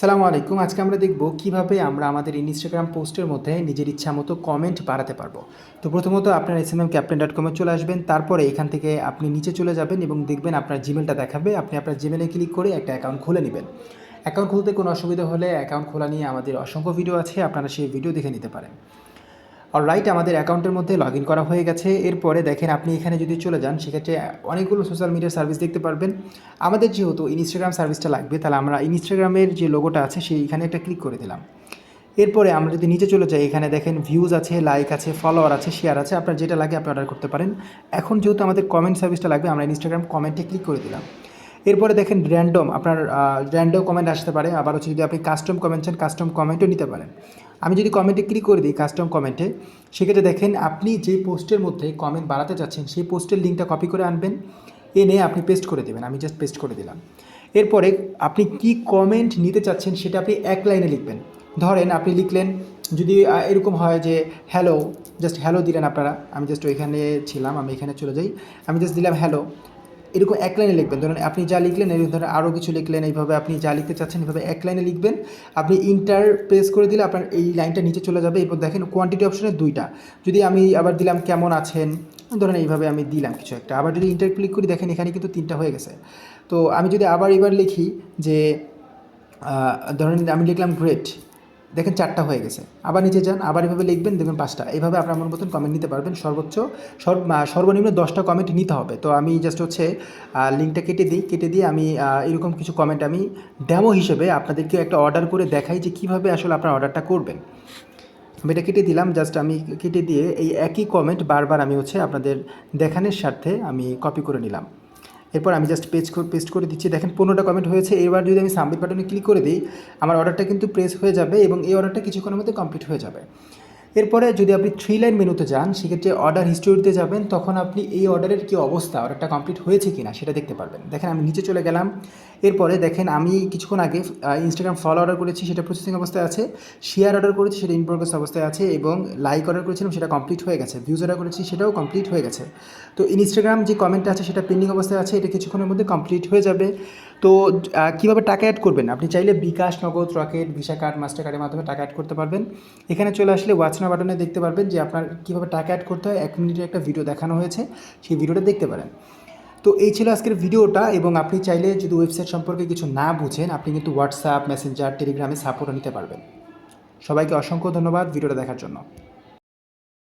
আসসালামু আলাইকুম। আজকে আমরা দেখব কিভাবে আমরা আমাদের ইনস্টাগ্রাম পোস্টের মধ্যে নিজের ইচ্ছামতো কমেন্ট বাড়াতে পারবো। তো প্রথমত আপনার smmcaptain.com এ চলে আসবেন। তারপরে এখান থেকে আপনি নিচে চলে যাবেন এবং দেখবেন আপনার জিমেলটা দেখাবে। আপনি আপনার জিমেলে ক্লিক করে একটা অ্যাকাউন্ট খুলে নেবেন। অ্যাকাউন্ট খুলতে কোনো অসুবিধা হলে অ্যাকাউন্ট খোলা নিয়ে আমাদের অসংখ্য ভিডিও আছে, আপনারা সেই ভিডিও দেখে নিতে পারেন। অলরাইট, আমাদের অ্যাকাউন্টের মধ্যে লগ ইন করা হয়ে গেছে। এরপরে দেখেন আপনি এখানে যদি চলে যান সেক্ষেত্রে অনেকগুলো সোশ্যাল মিডিয়া সার্ভিস দেখতে পারবেন। আমাদের যেহেতু ইনস্টাগ্রাম সার্ভিসটা লাগবে, তাহলে আমরা ইনস্টাগ্রামের যে লোগোটা আছে সেইখানে একটা ক্লিক করে দিলাম। এরপরে আমরা যদি নিচে চলে যাই, এখানে দেখেন ভিউজ আছে, লাইক আছে, ফলোয়ার আছে, শেয়ার আছে, আপনার যেটা লাগে আপনি অর্ডার করতে পারেন। এখন যেহেতু আমাদের কমেন্ট সার্ভিসটা লাগবে, আমরা ইনস্টাগ্রাম কমেন্টে ক্লিক করে দিলাম। এরপরে দেখেন র্যান্ডম, আপনার র্যান্ডম কমেন্ট আসতে পারে। আবার হচ্ছে যদি আপনি কাস্টম কমেন্ট চান, কাস্টম কমেন্টও নিতে পারেন। আমি যদি কমেন্টে ক্লিক করে দিই কাস্টম কমেন্টে, সেক্ষেত্রে দেখেন আপনি যে পোস্টের মধ্যে কমেন্ট বাড়াতে চাচ্ছেন সেই পোস্টের লিঙ্কটা কপি করে আনবেন, এনে আপনি পেস্ট করে দেবেন। আমি জাস্ট পেস্ট করে দিলাম। এরপরে আপনি কি কমেন্ট নিতে চাচ্ছেন সেটা আপনি এক লাইনে লিখবেন। ধরেন আপনি লিখলেন, যদি এরকম হয় যে হ্যালো, জাস্ট হ্যালো দিলেন আপনারা। আমি জাস্ট ওইখানে ছিলাম, আমি এখানে চলে যাই। আমি জাস্ট দিলাম হ্যালো, এরকম এক লাইনে লিখবেন। ধরুন আপনি যা লিখলেন, এরকম ধরেন আরও কিছু লিখলেন, এইভাবে আপনি যা লিখতে চাচ্ছেন এইভাবে এক লাইনে লিখবেন। আপনি ইন্টার প্রেস করে দিলে আপনার এই লাইনটা নিচে চলে যাবে। এরপর দেখেন কোয়ান্টিটি অপশনে দুইটা, যদি আমি আবার দিলাম কেমন আছেন, ধরেন এইভাবে আমি দিলাম কিছু একটা। আবার যদি ইন্টার ক্লিক করি, দেখেন এখানে কিন্তু 3টা হয়ে গেছে। তো আমি যদি আবার এবার লিখি যে ধরেন আমি লিখলাম গ্রেট, দেখেন 4টা হয়ে গেছে। আবার নিচে যান, আবার এভাবে লিখবেন, দেখবেন 5টা। এইভাবে আপনার মন মতন কমেন্ট নিতে পারবেন। সর্বনিম্ন 10টা কমেন্ট নিতে হবে। তো আমি জাস্ট হচ্ছে লিঙ্কটা কেটে দিয়ে আমি এরকম কিছু কমেন্ট আমি ডেমো হিসেবে আপনাদেরকে একটা অর্ডার করে দেখাই যে কীভাবে আসলে আপনার অর্ডারটা করবেন। আমি এটা কেটে দিলাম। জাস্ট আমি কেটে দিয়ে এই একই কমেন্ট বারবার আমি হচ্ছে আপনাদের দেখানোর স্বার্থে আমি কপি করে নিলাম। এরপর আমি জাস্ট পেস্ট করে দিচ্ছি। দেখেন 15টা কমেন্ট হয়েছে। এবার যদি আমি সাবমিট বাটনে ক্লিক করে দিই, আমার অর্ডারটা কিন্তু প্রেস হয়ে যাবে এবং এই অর্ডারটা কিছুক্ষণের মধ্যে কমপ্লিট হয়ে যাবে। এরপরে যদি আপনি 3 লাইন মেনুতে যান, সেক্ষেত্রে অর্ডার হিস্টোরিতে যাবেন। তখন আপনি এই অর্ডারের কী অবস্থা, অর্ডারটা কমপ্লিট হয়েছে কি না সেটা দেখতে পারবেন। দেখেন আমি নিচে চলে গেলাম। এরপরে দেখেন আমি কিছুক্ষণ আগে ইনস্টাগ্রাম ফলো অর্ডার করেছি, সেটা প্রসেসিং অবস্থায় আছে। শেয়ার অর্ডার করেছি, সেটা ইন প্রোগ্রেস অবস্থায় আছে। এবং লাইক অর্ডার করেছিলাম, সেটা কমপ্লিট হয়ে গেছে। ভিউজ অর্ডার করেছি, সেটাও কমপ্লিট হয়ে গেছে। তো ইনস্টাগ্রাম যে কমেন্টটা আছে সেটা পেন্ডিং অবস্থায় আছে, এটা কিছুক্ষণের মধ্যে কমপ্লিট হয়ে যাবে। তো কীভাবে টাকা অ্যাড করবেন, আপনি চাইলে বিকাশ, নগদ, রকেট, ভিসা কার্ড, মাস্টার কার্ডের মাধ্যমে টাকা অ্যাড করতে পারবেন। এখানে চলে আসলে ওয়াচ নাও বাটনে দেখতে পারবেন যে আপনার কীভাবে টাকা অ্যাড করতে হয়। 1 মিনিটের একটা ভিডিও দেখানো হয়েছে, সেই ভিডিওটা দেখতে পারেন। তো এই ছিল আজকের ভিডিওটা। এবং আপনি চাইলে যদি ওয়েবসাইট সম্পর্কে কিছু না বুঝেন, আপনি কিন্তু হোয়াটসঅ্যাপ, মেসেঞ্জার, টেলিগ্রামে সাপোর্টও নিতে পারবেন। সবাইকে অসংখ্য ধন্যবাদ ভিডিওটা দেখার জন্য।